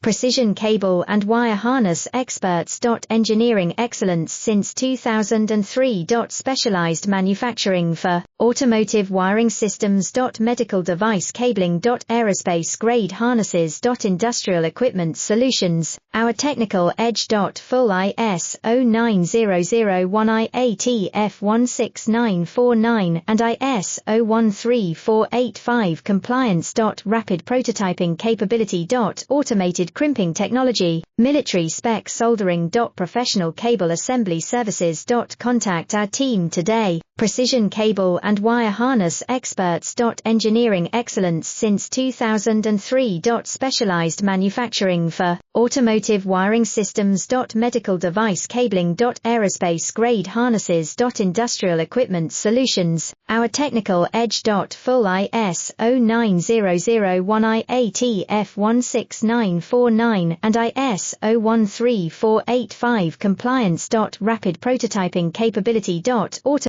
precision cable and wire harness experts. Engineering excellence since 2003. Specialized manufacturing for automotive wiring systems. Medical device cabling. Aerospace grade harnesses. Industrial equipment solutions, our technical edge. Full ISO 9001 IATF 16949 and ISO 13485 compliance. Rapid prototyping capability. Automated crimping technology, military spec soldering. Professional cable assembly services. Contact our team today. Precision cable and wire harness experts. Engineering excellence since 2003. Specialized manufacturing for automotive wiring systems. Medical device cabling. Aerospace grade harnesses. Industrial equipment solutions, our technical edge. Full ISO 9001 IATF 16949 and ISO 13485 compliance. Rapid prototyping capability.